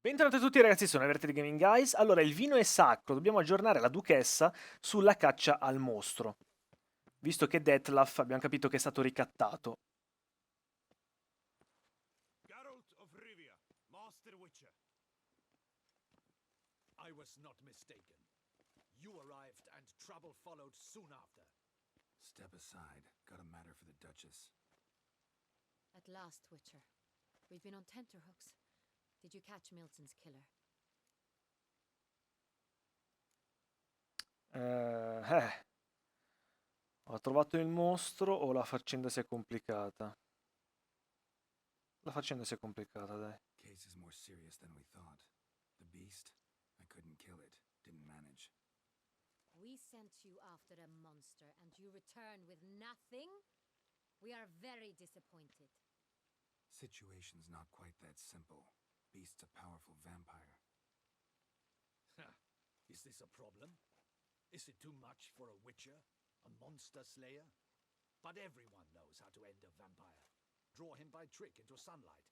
Bentornati a tutti ragazzi, sono Everett di Gaming Guys. Allora, il vino è sacro, dobbiamo aggiornare la duchessa sulla caccia al mostro. Visto che Detlef abbiamo capito che è stato ricattato. Master Witcher. I was not mistaken. You arrived and trouble followed soon after. Step aside. Got a matter for the Duchess. At last, Witcher. We've been on tenterhooks. Did you catch Milton's killer? Ho trovato il mostro o la faccenda si è complicata? La faccenda si è complicata, dai. Case is more serious than we thought. The beast? I couldn't kill it. Didn't manage. We sent you after a monster and you return with nothing? We are very disappointed. Situation's not quite that simple. Beast's a powerful vampire. Is this a problem? Is it too much for a Witcher? A monster slayer? But everyone knows how to end a vampire. Draw him by trick into sunlight.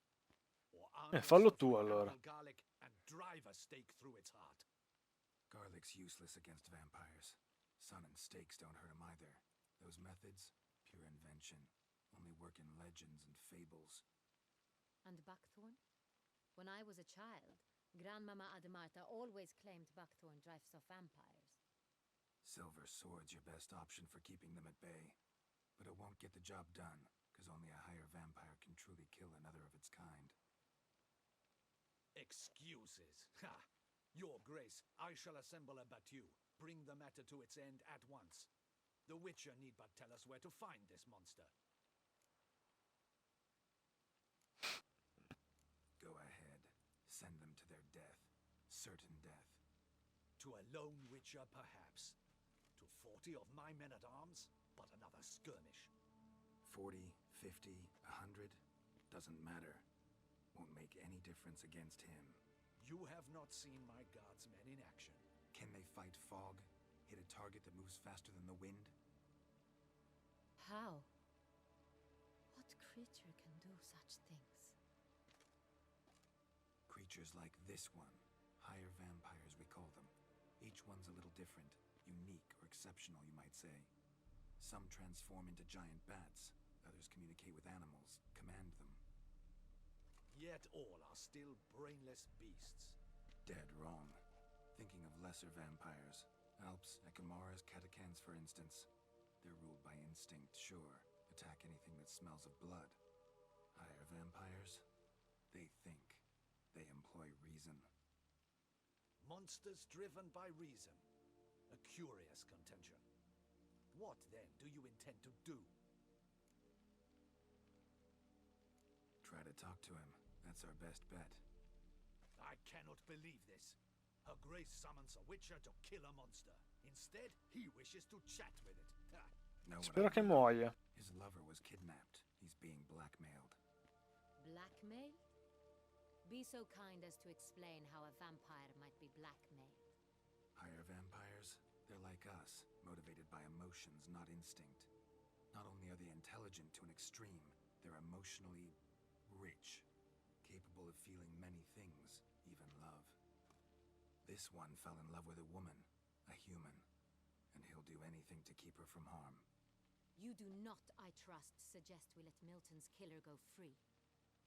Or arm Fallo yourself tu with allora. animal garlic and drive a stake through its heart. Garlic's useless against vampires. Sun and stakes don't hurt him either. Those methods, pure invention. Only work in legends and fables. And buckthorn? When I was a child, Grandmama Ademarta always claimed buckthorn drives off vampires. Silver sword's your best option for keeping them at bay. But it won't get the job done, because only a higher vampire can truly kill another of its kind. Excuses. Ha! Your Grace, I shall assemble a battue. Bring the matter to its end at once. The Witcher need but tell us where to find this monster. Go ahead. Send them to their death. Certain death. To a lone Witcher, perhaps. To 40 of my men-at-arms, but another skirmish. 40, 50, 100, doesn't matter. Won't make any difference against him. You have not seen my guardsmen in action. Can they fight fog? Hit a target that moves faster than the wind? How? What creature can do such things? Creatures like this one. Higher vampires, we call them. Each one's a little different. Unique or exceptional, you might say. Some transform into giant bats. Others communicate with animals, command them. Yet all are still brainless beasts. Dead wrong. Thinking of lesser vampires. Alps, Ekamaras, Catacans, for instance. They're ruled by instinct, sure. Attack anything that smells of blood. Higher vampires? They think. They employ reason. Monsters driven by reason. A curious contention. What, then, do you intend to do? Try to talk to him. That's our best bet. I cannot believe this. Her Grace summons a Witcher to kill a monster. Instead, he wishes to chat with it. Ha. No, Spero che muoia. His lover was kidnapped. He's being blackmailed. Blackmailed? Be so kind as to explain how a vampire might be blackmailed. Higher vampires? They're like us, motivated by emotions, not instinct. Not only are they intelligent to an extreme, they're emotionally rich, capable of feeling many things, even love. This one fell in love with a woman, a human, and he'll do anything to keep her from harm. You do not, I trust, suggest we let Milton's killer go free.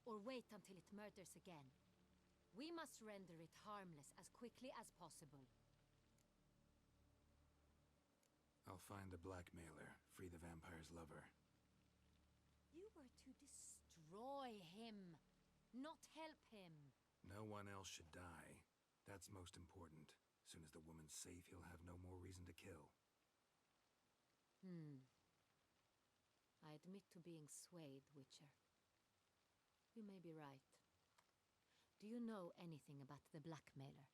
Or wait until it murders again. We must render it harmless as quickly as possible. I'll find the blackmailer, free the vampire's lover. You were to destroy him, not help him. No one else should die. That's most important. Soon as the woman's safe, he'll have no more reason to kill. I admit to being swayed, Witcher. You may be right. Do you know anything about the blackmailer?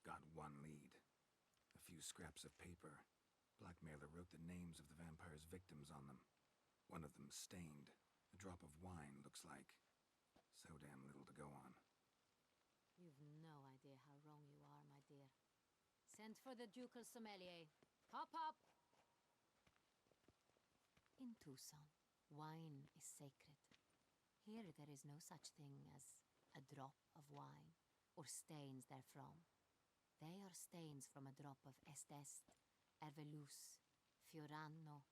Got one lead. A few scraps of paper. Blackmailer wrote the names of the vampire's victims on them. One of them stained. A drop of wine, looks like. So damn little to go on. You've no idea how wrong you are, my dear. Send for the ducal sommelier. Hop, hop! In Tucson, wine is sacred. Here there is no such thing as a drop of wine. or stains therefrom. They are stains from a drop of est, ervelus, fioranno.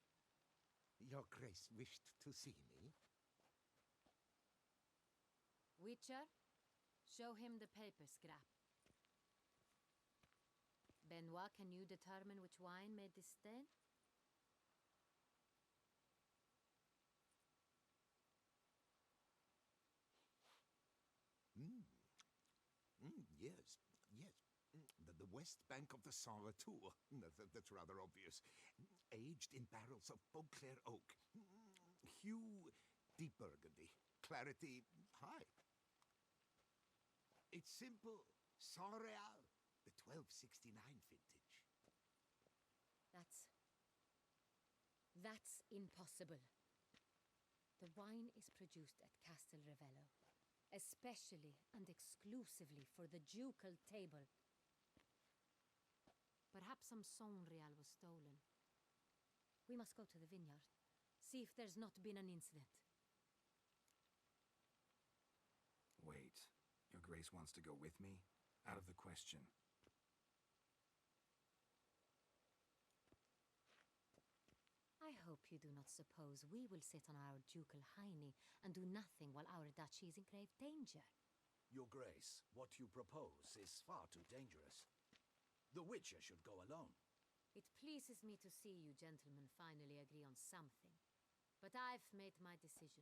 Your Grace wished to see me? Witcher, show him the paper scrap. Benoit, can you determine which wine made this stain? Yes, yes. The west bank of the Sara Tour. That's rather obvious. Aged in barrels of Beauclair oak. Hue, deep burgundy. Clarity, high. It's simple. Saint-Réal, the 1269 vintage. That's impossible. The wine is produced at Castel Ravello, especially and exclusively for the ducal table. Perhaps some Saint-Réal was stolen. We must go to the vineyard, see if there's not been an incident. Wait. Your Grace wants to go with me? Out of the question. I hope you do not suppose we will sit on our ducal hiney and do nothing while our duchy is in grave danger. Your Grace, what you propose is far too dangerous. The Witcher should go alone. It pleases me to see you gentlemen finally agree on something. But I've made my decision.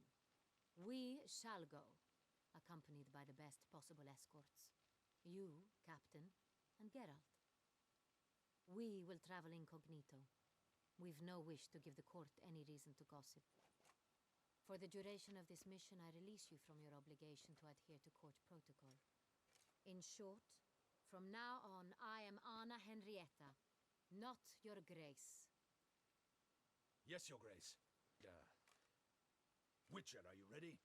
We shall go, accompanied by the best possible escorts. You, Captain, and Geralt. We will travel incognito. We've no wish to give the court any reason to gossip. For the duration of this mission, I release you from your obligation to adhere to court protocol. In short, from now on, I am Anna Henrietta, not your Grace. Yes, Your Grace. Witcher, are you ready?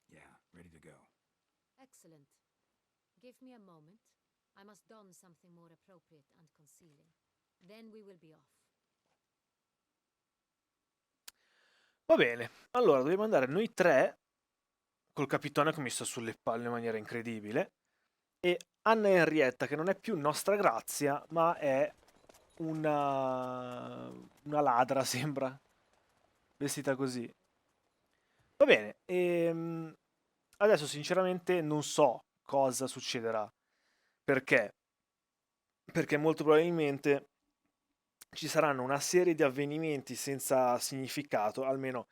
Yeah, ready to go. Excellent. Give me a moment. I must don something more appropriate and concealing. Then we will be off. Va bene, allora dobbiamo andare noi tre, col capitano che mi sta sulle palle in maniera incredibile, e Anna Henrietta, che non è più nostra grazia, ma è una ladra, sembra, vestita così. Va bene, adesso sinceramente non so cosa succederà. Perché? Perché molto probabilmente ci saranno una serie di avvenimenti senza significato, almeno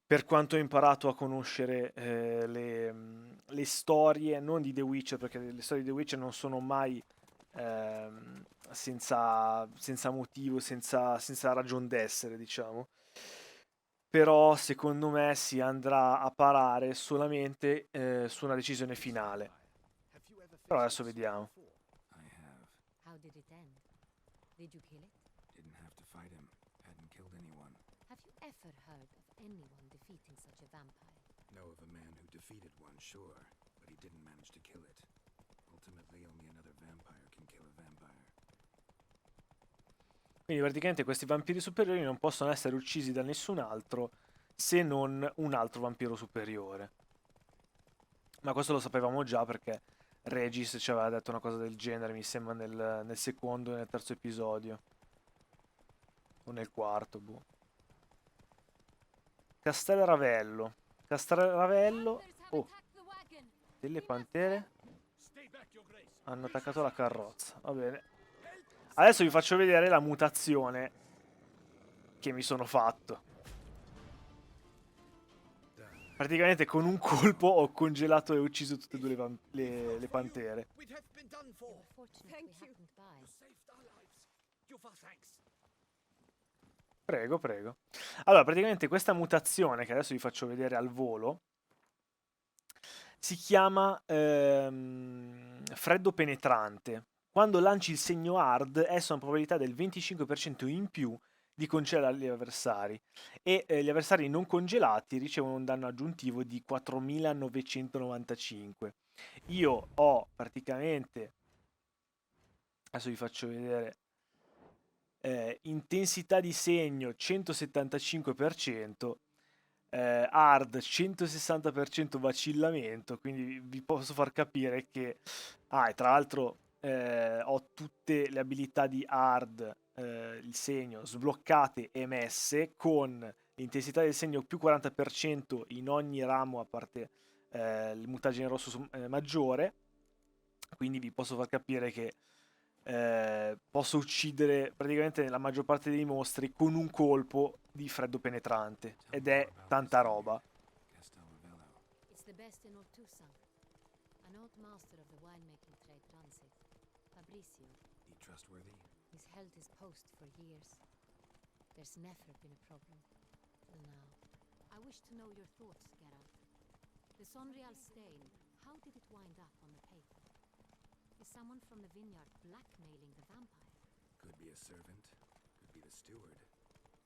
per quanto ho imparato a conoscere le storie, non di The Witcher, perché le storie di The Witcher non sono mai senza motivo, senza ragion d'essere, diciamo. Però secondo me si andrà a parare solamente su una decisione finale. Però adesso vediamo. I have. How did it end? Did you kill it? Didn't have to fight him. Hadn't killed anyone. Have you ever heard of anyone defeating such a vampire? Know of a man who defeated one, sure, but he didn't manage to kill it. Ultimately, only another vampire can kill a vampire. Quindi praticamente questi vampiri superiori non possono essere uccisi da nessun altro se non un altro vampiro superiore. Ma questo lo sapevamo già perché Regis ci aveva detto una cosa del genere, mi sembra nel secondo e nel terzo episodio. O nel quarto, boh. Castellravello. Castellravello. Oh, delle pantere Stay back, Your Grace. hanno attaccato la carrozza. Va bene. Adesso vi faccio vedere la mutazione che mi sono fatto. Praticamente con un colpo ho congelato e ucciso tutte e due le pantere. We'd have been done We for. were fortunate Thank we you. happened by. Saved our lives. Give our thanks. Prego, prego. Allora, praticamente questa mutazione, che adesso vi faccio vedere al volo, si chiama freddo penetrante. Quando lanci il segno hard, esso ha una probabilità del 25% in più di congelare gli avversari. E gli avversari non congelati ricevono un danno aggiuntivo di 4995. Io ho praticamente... Adesso vi faccio vedere... intensità di segno 175%, hard 160% vacillamento, quindi vi posso far capire che e tra l'altro ho tutte le abilità di hard, il segno sbloccate e messe con l'intensità del segno più 40% in ogni ramo a parte il mutagene rosso maggiore, quindi vi posso far capire che posso uccidere praticamente la maggior parte dei mostri con un colpo di freddo penetrante Tell ed me more è about tanta this roba. vineyard, Castelravello. It's the best in Ortusan. An old master of the winemaking trade runs it. Fabrizio. He trustworthy? He's held his post for years. There's never been a problem. Till now. I wish to know your thoughts, Geralt. The Sonreal stain, how did it wind up on the paper? Is someone from the vineyard blackmailing the vampire? Could be a servant, could be the steward,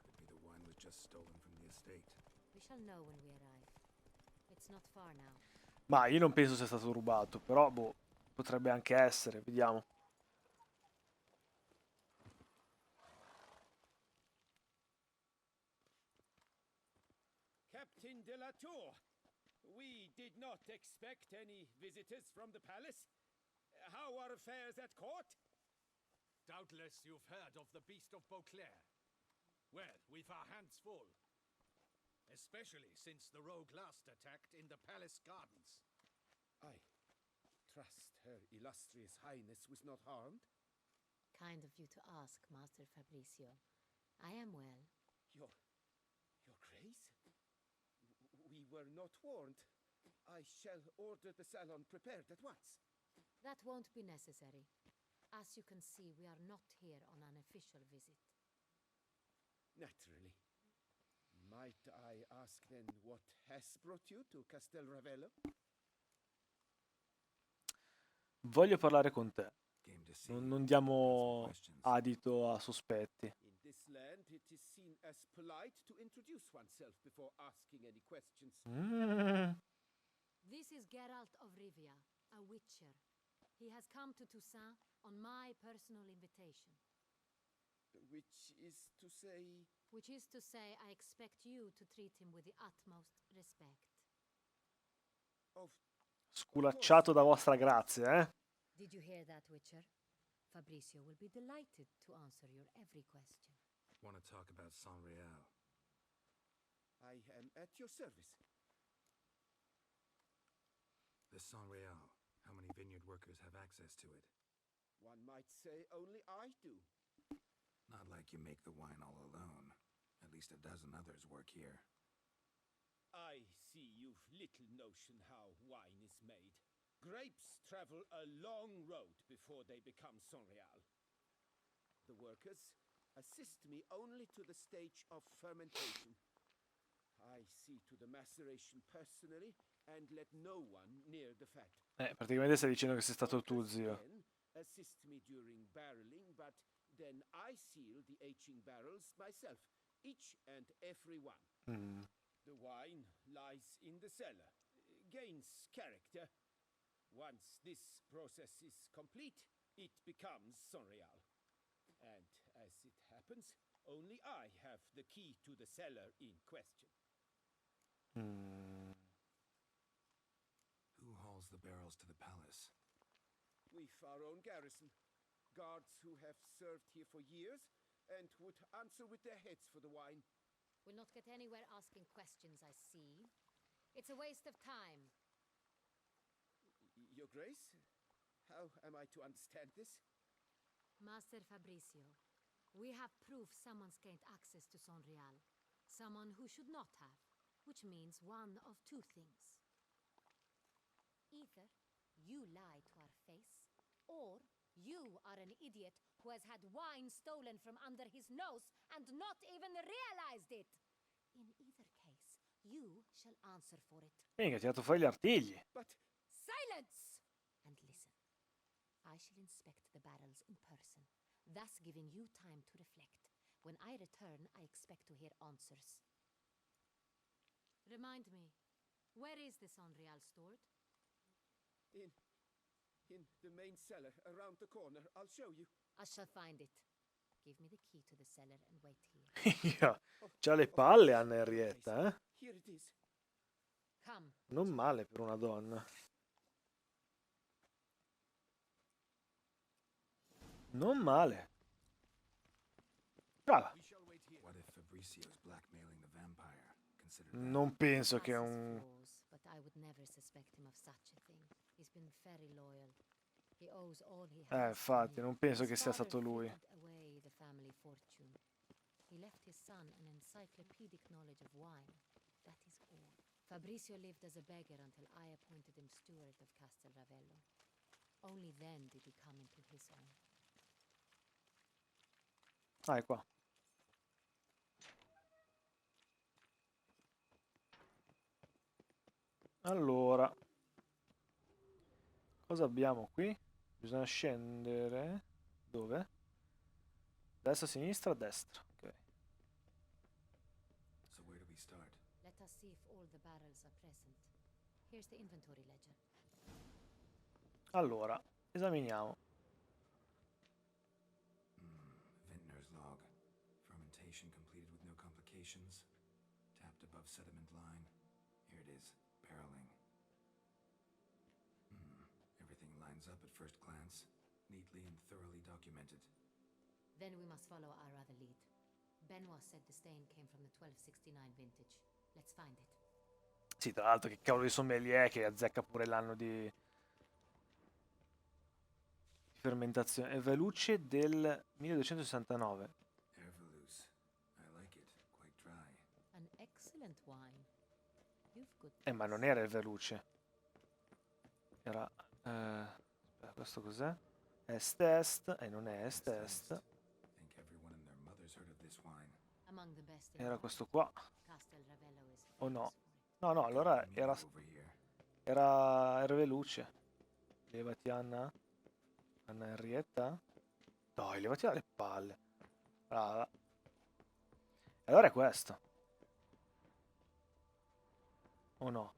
could be the wine was just stolen from the estate. We shall know when we arrive. It's not far now. Ma io non penso sia stato rubato, però boh, potrebbe anche essere, vediamo. Captain de la Tour, we did not expect any visitors from the palace. How are affairs at court? Doubtless you've heard of the Beast of Beauclair. Well, we've our hands full. Especially since the rogue last attacked in the palace gardens. I trust her illustrious highness was not harmed. Kind of you to ask, Master Fabrizio. I am well. Your grace? We were not warned. I shall order the salon prepared at once. That won't be necessary. As you can see, we are not here on an official visit. Naturally. Might I ask then what has brought you to Castelravello? Voglio parlare con te. Game to see. Non Got some diamo questions. adito a sospetti. In this land, it is seen as polite to introduce oneself before asking any questions. This is Geralt of Rivia, a witcher. He has come to Toussaint on my personal invitation. Which is to say... Which is to say, I expect you to treat him with the utmost respect. Of Sculacciato da vostra grazia, eh? Did you hear that, Witcher? Fabrizio will be delighted to answer your every question. Want to talk about Sonreal? I am at your service. The Sonreal. How many vineyard workers have access to it? One might say only I do. Not like you make the wine all alone. At least a dozen others work here. I see you've little notion how wine is made. Grapes travel a long road before they become Sonreal. The workers assist me only to the stage of fermentation. I see to the maceration personally and let no one near the fat. Praticamente stai dicendo che sei stato tu, Workers zio. then assist me during barreling, but then I seal the aging barrels myself, each and every one. Mm. The wine lies in the cellar, gains character. Once this process is complete, it becomes Sonreal. And as it happens, only I have the key to the cellar in question. Mm. Who hauls the barrels to the palace? We've our own garrison, guards who have served here for years and would answer with their heads for the wine. We'll not get anywhere asking questions, I see. It's a waste of time. Your Grace, how am I to understand this? Master Fabrizio, we have proof someone's gained access to Sonreal. Someone who should not have, which means one of two things. Either you lie to our face, or you are an idiot who has had wine stolen from under his nose and not even realized it. In either case, you shall answer for it. Che ha tirato fuori gli artigli. But Silence! And listen. I shall inspect the barrels in person, thus giving you time to reflect. When I return, I expect to hear answers. Remind me, where is this Sonreal stored? in the main cellar around the corner, I'll show you. I shall find it. Give me the key to the cellar and wait here. C'ha le palle Anna Henrietta, eh? Here it is. Come. Non male per una donna. Non male. Brava. We shall wait here. What if Fabrizio's blackmailing the vampire? Consider Non penso che Has his un... flaws, but I would never suspect him of such a thing. He's been very loyal. He owes all he has to infatti, me. non penso His che sia father stato lui. frittered away the family fortune. He left his son an encyclopedic knowledge of wine. That is all. Fabrizio lived as a beggar until I appointed him steward of Castel Ravello. Only then did he come into his own. Ah, è qua. Allora, cosa abbiamo qui? Bisogna scendere. Dove? Destra, sinistra, destra. Ok. So where do we start? Let us see if all the barrels are present. Here's the inventory ledger. Allora, esaminiamo. Vintner's log. Fermentation completed with no complications. Tapped above sediment line. Here it is. Barreling. Everything lines up at first glance. Neatly and thoroughly documented. Then we must follow our other lead. Benoit said the stain came from the 1269 vintage. Let's find it. Sì, tra l'altro che cavolo di sommelier che azzecca pure l'anno di fermentazione. È veluce del 1269. Ervelus. I like it. Quite dry. An excellent wine. You've good Ma non era il veluce. Era... aspetta, questo cos'è? Est-est. Non è est-est. Think everyone and their mother's heard of this wine. among the best in Era wine. questo qua. Castel Ravello is O no? famous for it. No, no, allora era... Over here. Era veluce. Levati Anna. Anna Henrietta. Dai, levati dalle palle. Brava. E allora è questo. O no?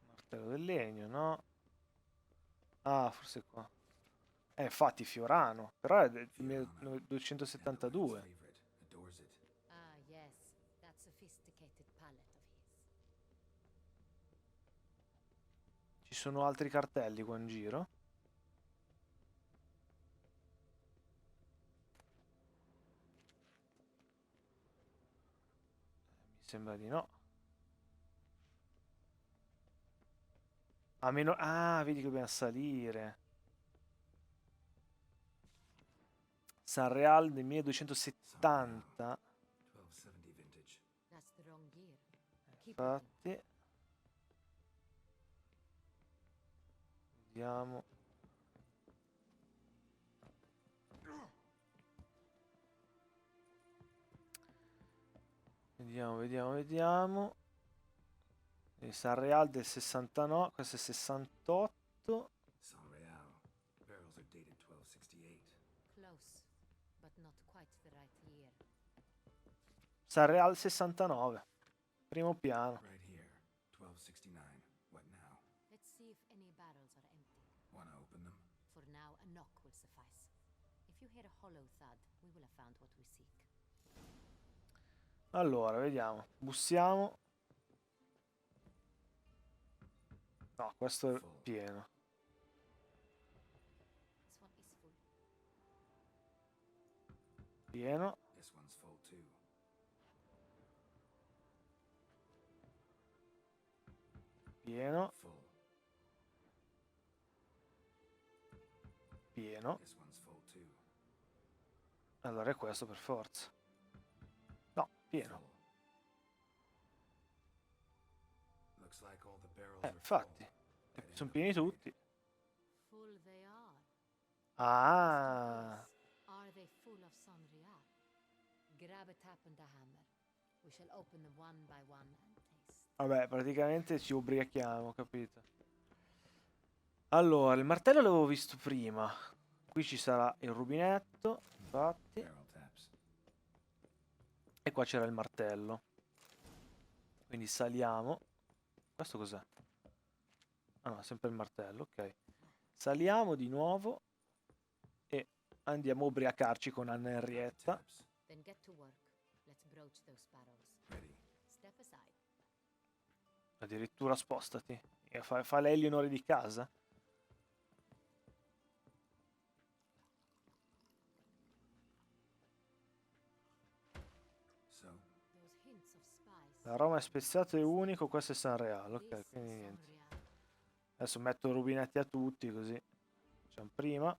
Martello del legno, no? Ah, forse qua. Infatti Fiorano. Però è del Fiorano. 1272. Favorite. Adores it. Ah, yes, that sophisticated palate of his. Ci sono altri cartelli qua in giro? Mi sembra di no. A meno... Ah, vedi che dobbiamo salire. San Real del 1270. 1270 vintage. That's the wrong gear. Keep looking. Infatti. Vediamo. Vediamo. Il San Real del 69, questo è 68. San Real. Barrels are dated 1268. Close, but not quite the right year. San Real 69. Primo piano. Right here. 1269. What now? Let's see if any barrels are empty. Wanna open them? For now, a knock will suffice. If you hear a hollow thud, we will have found what we seek. Allora, vediamo. Bussiamo. No, questo è pieno. This one is full. Pieno. This one's full too. Pieno. Full. Pieno. This one's full too. Allora è questo per forza. No, pieno. Full. Looks like all the barrels are Infatti. full. Sono pieni tutti. Full they are. Ah. Are they full of San Real? Grab a tap and a hammer. We shall open them one by one and taste. Vabbè, praticamente ci ubriachiamo, capito? Allora, il martello l'avevo visto prima. Qui ci sarà il rubinetto, infatti. Barrel taps. E qua c'era il martello. Quindi saliamo. Questo cos'è? Ah no, sempre il martello, ok. Saliamo di nuovo e andiamo a ubriacarci con Anna Henrietta. Taps. Then get to work. Let's broach those barrels. Ready. Step aside. Addirittura spostati. E fa lei gli onori di casa? So, Those hints of spice. L'aroma è speziato e unico, questo è San Real. Ok, This quindi is niente. unreal. Adesso metto rubinetti a tutti così. Facciamo prima.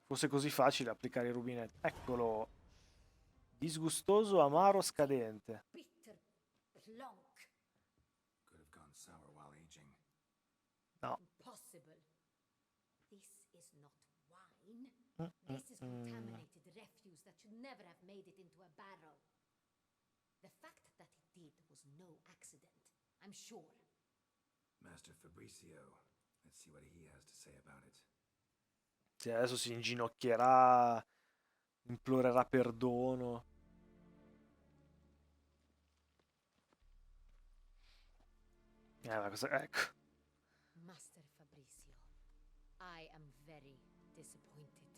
Fosse così facile applicare i rubinetti. Eccolo. Disgustoso, amaro, scadente. Bitter plonk. could have gone sour while aging. No. Impossible. This is not wine. Mm, This is mm, mm. contaminated refuse that should never have made it into a barrel. The fact that it did was no accident, I'm sure. Master Fabrizio, let's see what he has to say about it. Sì, adesso si inginocchierà, implorerà perdono. Ma ecco. Master Fabrizio, I am very disappointed.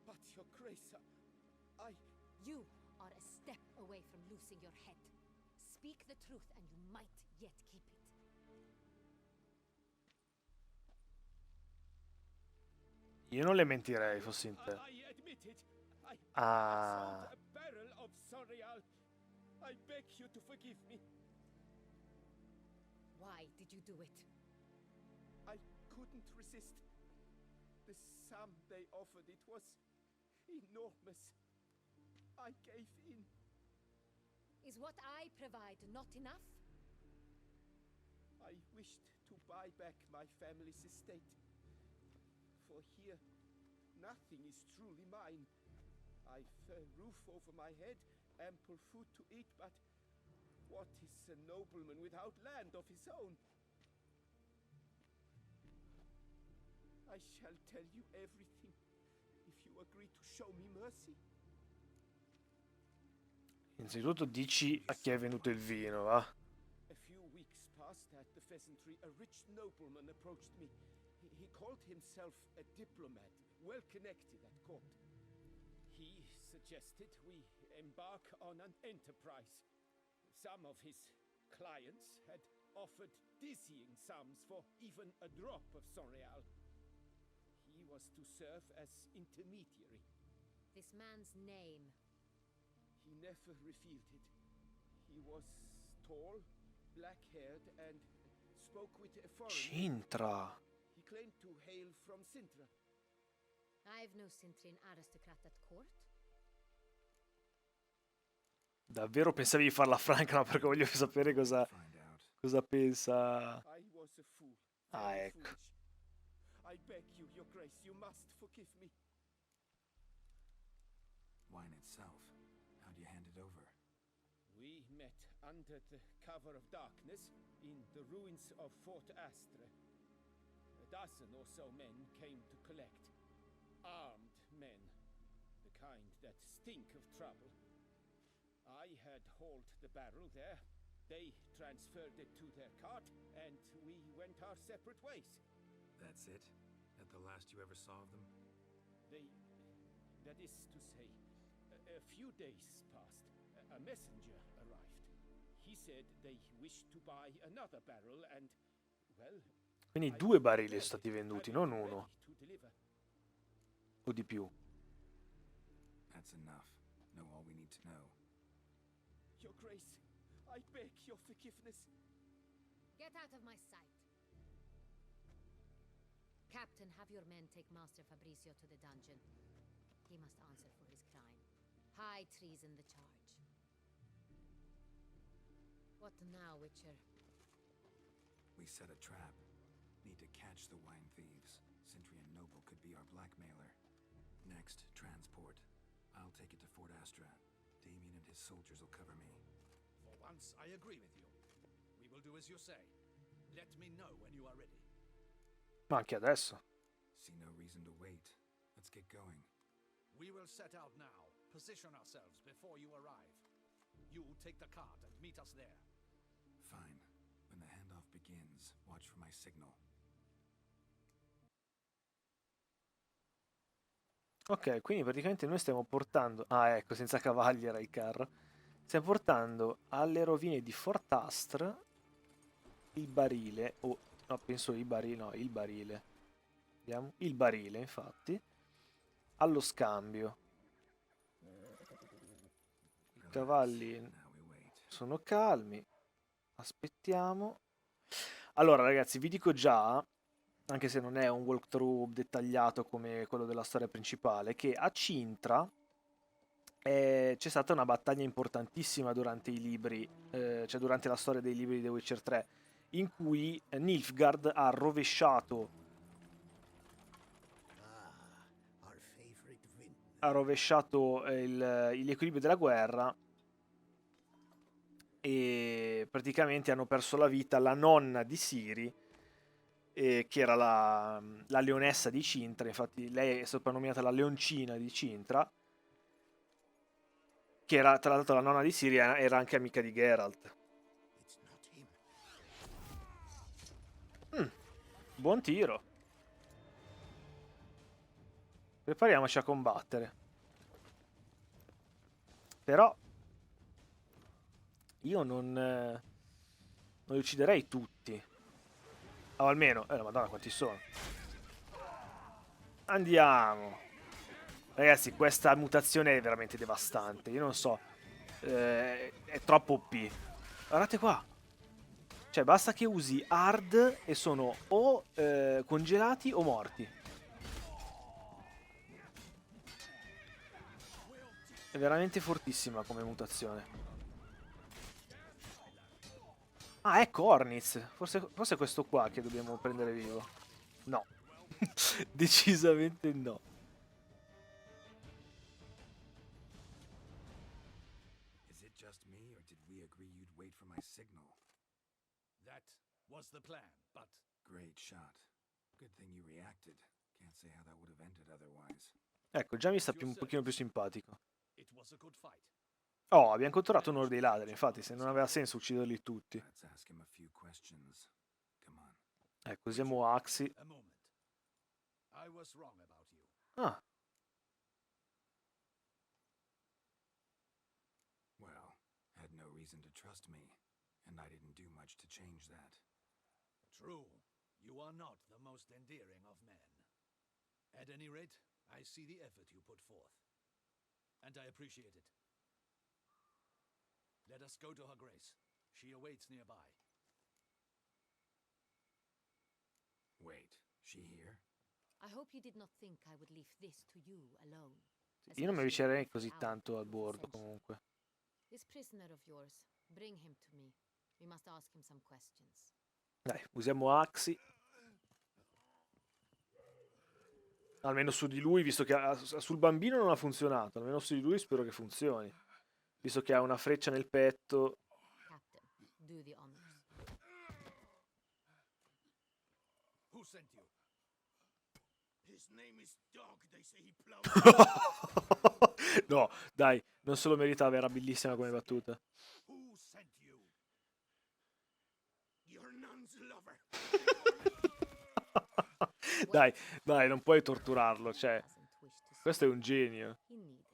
But, Your Grace, I... You are a step away from losing your head. Speak the truth and you might yet keep it. Io non le mentirei, fossi in te. I admit it. I Ah. sold a barrel of Sonreal. I beg you to forgive me. Why did you do it? I couldn't resist. The sum they offered, it was enormous. I gave in. Is what I provide not enough? I wished to buy back my family's estate. For here, nothing is truly mine. I've a roof over my head, ample food to eat, but what is a nobleman without land of his own? I shall tell you everything if you agree to show me mercy. Innanzitutto dici a chi è venuto il vino, va? A few weeks past at the pheasantry, a rich nobleman approached me. He called himself a diplomat, well connected at court. He suggested we embark on an enterprise. Some of his clients had offered dizzying sums for even a drop of Sonreal. He was to serve as intermediary. This man's name. He never revealed it. He was tall, black-haired, and spoke with a foreign name. Cintra. He claimed to hail from Sintra. I've no Cintrin aristocrat at court. Davvero pensavi di farla franca, no? Perché voglio sapere cosa Find out. pensa. I was a fool. Ah, Very ecco. foolish. I beg you, Your Grace, you must forgive me. Wine itself. How'd you hand it over? We met under the cover of darkness in the ruins of Fort Astre. A dozen or so men came to collect. Armed men, the kind that stink of trouble. I had hauled the barrel there. They transferred it to their cart, and we went our separate ways. That's it? At the last you ever saw of them? That is to say, a few days passed. A messenger arrived. He said they wished to buy another barrel and, well... Quindi 2 barili sono stati venduti, non uno. To deliver. O di più. That's enough. Know all we need to know. Your Grace, I beg your forgiveness. Get out of my sight. Captain, have your men take Master Fabrizio to the dungeon. He must answer for his crime. High treason the charge. What now, Witcher? We set a trap. Need to catch the wine thieves. Centrian Noble could be our blackmailer. Next, transport. I'll take it to Fort Astra. Damien and his soldiers will cover me. For once, I agree with you. We will do as you say. Let me know when you are ready. Ma anche adesso. See no reason to wait. Let's get going. We will set out now. Position ourselves before you arrive. You take the cart and meet us there. Fine. When the handoff begins, watch for my signal. Ok, quindi praticamente noi stiamo portando... Ah, ecco, senza cavalli era il carro. Stiamo portando alle rovine di Fort Astre il barile, o no, penso il barile, no, il barile. Vediamo, il barile, infatti, allo scambio. I cavalli Now we wait. sono calmi, aspettiamo. Allora, ragazzi, vi dico già, anche se non è un walkthrough dettagliato come quello della storia principale, che a Cintra c'è stata una battaglia importantissima durante i libri, cioè durante la storia dei libri di The Witcher 3, in cui Nilfgaard ha rovesciato Our favorite vin. l'equilibrio della guerra e praticamente hanno perso la vita la nonna di Ciri, che era la leonessa di Cintra, infatti lei è soprannominata la leoncina di Cintra, che era tra l'altro la nonna di Ciri, era anche amica di Geralt. It's not him. Buon tiro. Prepariamoci a combattere. Però io non li ucciderei tutti. O almeno, madonna quanti sono. Andiamo. Ragazzi, questa mutazione è veramente devastante. Io non so. È troppo OP. Guardate qua. Cioè, basta che usi hard e sono o congelati o morti. È veramente fortissima come mutazione. Ah, ecco Ornitz. Forse è questo qua che dobbiamo prendere vivo. No. Decisamente no. Is it just me, or did we agree you'd wait for my signal? That was the plan, but Great shot. Good thing you reacted. Can't say how that would have ended otherwise. Ecco, già mi sta un pochino più simpatico. it was a good fight. Oh, abbiamo catturato uno dei ladri, infatti, se non aveva senso ucciderli tutti. Let's ask him a few questions. Come on. Ecco, usiamo Axi. A moment. I was wrong about you. Ah, Well, had no reason to trust me, and I didn't do much to change that. True, you are not the most endearing of men. At any rate, I see the effort you put forth. And I appreciate it. Let us go to her grace. She awaits nearby. Wait, she here? I hope you did not think I would leave this to you alone. io non mi especially avvicerei after così hours tanto al of bordo, ascension. comunque. This prisoner of yours, bring him to me. We must ask him some questions. Dai, usiamo Axi. Almeno su di lui, visto che sul bambino non ha funzionato. Almeno su di lui spero che funzioni. Visto che ha una freccia nel petto. Captain, do the honors. Who sent you? His name is Dog. They say he plows. No, dai, non se lo meritava, era bellissima come battuta. Who sent you? Your nun's lover. Dai, non puoi torturarlo, cioè, Doesn't wish to questo è un genio. He needn't.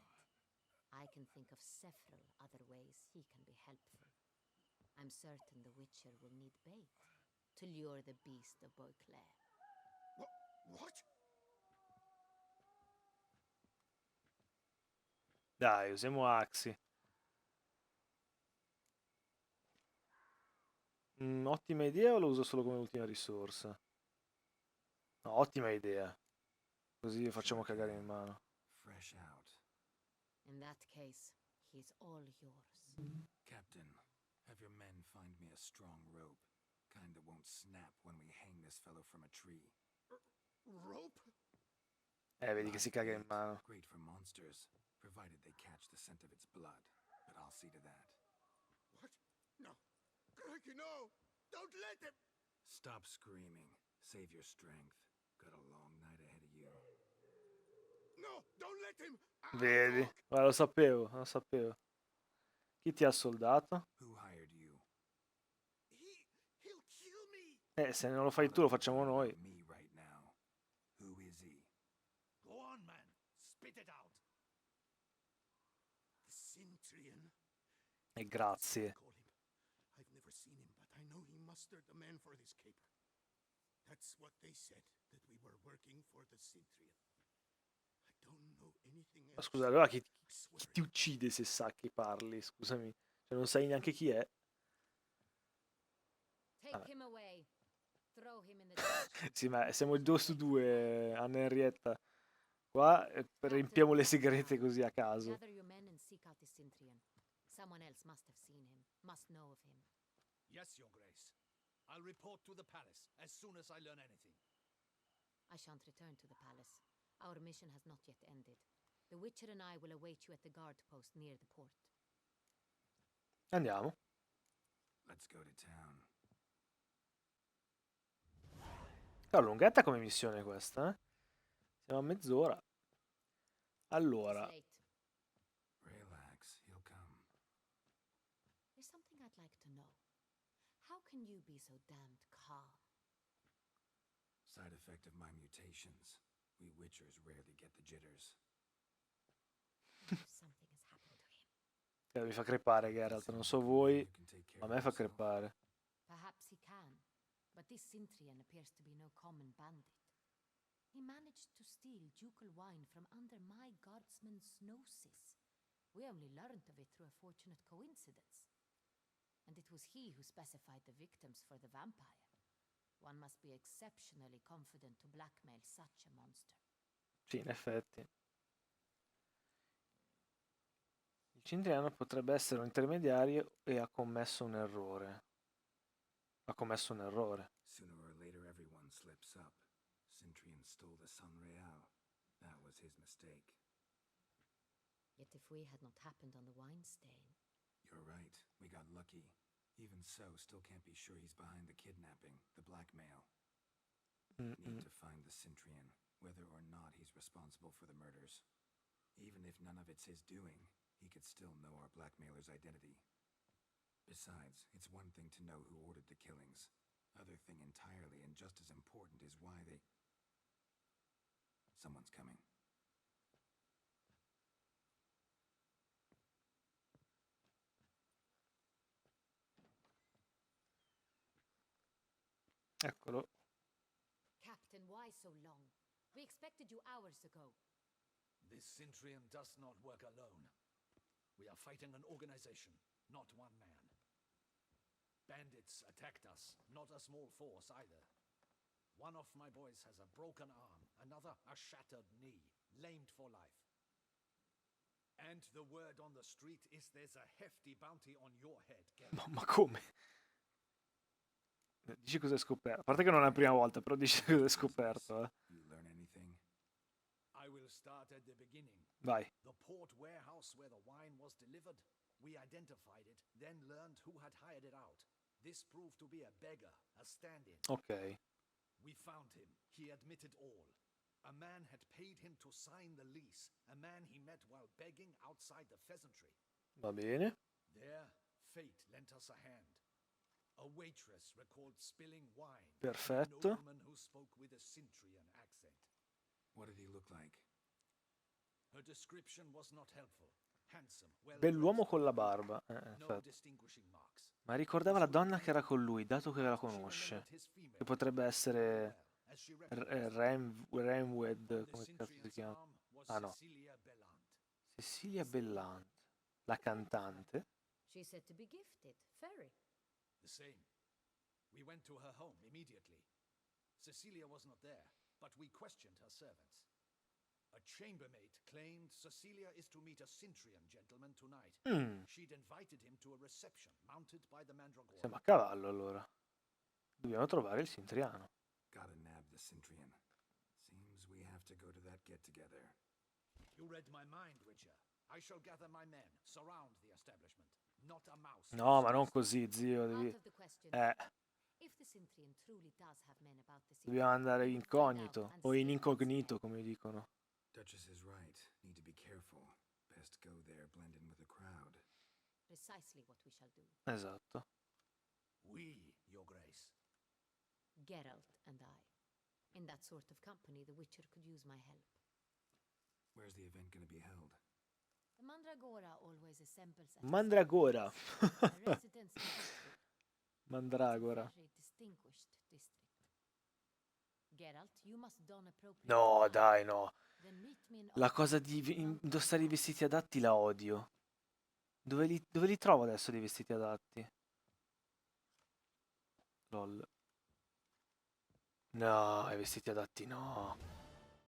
I can think of several other ways he can be helpful. I'm certain the Witcher will need bait to lure the beast of Beauclair. What? Dai, usiamo Axi. Ottima idea o lo uso solo come ultima risorsa? No, ottima idea. Così facciamo cagare in mano. Fresh out. In that case, he's all yours. Captain, have your men find me a strong rope. Kind that won't snap when we hang this fellow from a tree. Rope? Vedi che si caga in mano. Great for monsters, provided they catch the scent of its blood. But I'll see to that. What? No. Crikey, no! Don't let him! Stop screaming. Save your strength. Got a long night ahead of you. No! Don't let him! Vedi? Ma lo sapevo. Chi ti ha soldato? Who hired you? He'll kill me! Se non lo fai tu, lo facciamo noi. Me right now. Who is he? Go on, man. Spit it out. The Centurion. E That's what they grazie. call him. I've never seen him, but I know he mustered the men for this caper. That's what they said, that we were working for the Centurion. I don't know anything Ma else. scusa, allora I chi swear ti it. uccide se sa che parli? Scusami. Cioè, non sai neanche chi è? Take Vabbè. him away. Throw him in the ditch. Sì, ma siamo il 2 su 2, Anna e Henrietta. Qua riempiamo le segrete così a caso. Gather your men and seek out the Sintrian. Someone else must have seen him, must know of him. Yes, Your Grace. I'll report to the palace as soon as I learn anything. I shan't return to the palace. Our mission has not yet ended. The Witcher and I will await you at the guard post near the port. Andiamo. Let's go to town. È lunghetta come missione questa, eh? Siamo a mezz'ora. It's Allora, late. Relax, he'll come. There's something I'd like to know. How can you be so damned calm? Side effect of my mutations. We Witchers rarely get the jitters. If something has happened to him. mi fa crepare Geralt, non so voi, You can take care ma a of me fa yourself. crepare. Perhaps he can, but this Sintrian appears to be no common bandit. He managed to steal ducal wine from under my guardsman's noses. We only learned of it through a fortunate coincidence. And it was he who specified the victims for the vampire. One must be exceptionally confident to blackmail such a monster. Sì, in effetti. Il Cintriano potrebbe essere un intermediario e ha commesso un errore. Ha commesso un errore. Sooner or later, everyone slips up. Centurion stole the San Real. That was his mistake. Yet if we had not happened on the wine stain, You're right. We got lucky. Even so, still can't be sure he's behind the kidnapping, the blackmail. Need to find the Centurion, whether or not he's responsible for the murders. Even if none of it's his doing, he could still know our blackmailer's identity. Besides, it's one thing to know who ordered the killings. Other thing entirely, and just as important, is why they... Someone's coming. Eccolo. Captain, why so long? We expected you hours ago. This Centurion does not work alone. We are fighting an organization, not one man. Bandits attacked us, not a small force either. One of my boys has a broken arm, another a shattered knee, lamed for life. And the word on the street is there's a hefty bounty on your head, Geralt. Ma come? Dici cosa hai scoperto? A parte che non è la prima volta, però dici cosa hai scoperto, eh. You learn anything? I will start at the beginning. Vai. The port warehouse where the wine was delivered, we identified it, then learned who had hired it out. This proved to be a beggar, a stand-in. Ok. We found him. He admitted all. A man had paid him to sign the lease, a man he met while begging outside the pheasantry. Va bene. There, fate lent us a hand. A waitress recalled spilling wine. Perfetto. A nobleman who spoke with a Centurion accent. What did he look like? Her description was not helpful. Handsome, well Bell'uomo dressed, con la barba. no Infatti. distinguishing marks. Ma ricordava la donna che era con lui, dato che la conosce. Che potrebbe essere Ramwed, come cazzo si chiama? Ah no, Cecilia Bellant, la cantante. She's said to be gifted, fairy. The same. We went to her home immediately. Cecilia was not there, but we questioned her servants. A chambermaid claimed Cecilia is to meet a Centurion gentleman tonight. She'd invited him to a reception mounted by the Mandragora. Siamo a cavallo allora. Dobbiamo trovare il Sintriano. Gotta nab the Centurion. Seems we have to go to that get-together. You read my mind, Witcher. I shall gather my men, surround the establishment. Not a mouse. No, ma non così, zio. Out of the question. If the Sintrian truly does have men about the city, Dobbiamo andare we will find out incognito, and o in stay incognito, come dicono. Duchess is right. Need to be careful. Best go there, blend in with the crowd. precisely what we shall do. Esatto. We, Your Grace. Geralt and I. In that sort of company, the Witcher could use my help. Where's the event gonna be held? The Mandragora always assembles at Mandragora. a residence in Everett. Mandragora. It's a very distinguished district. Geralt, you must don appropriate No, attire. dai, no. Then meet me in La Oxford cosa di around indossare i 12. vestiti adatti la odio. Dove li trovo adesso dei vestiti adatti? Lol. No, i vestiti adatti no.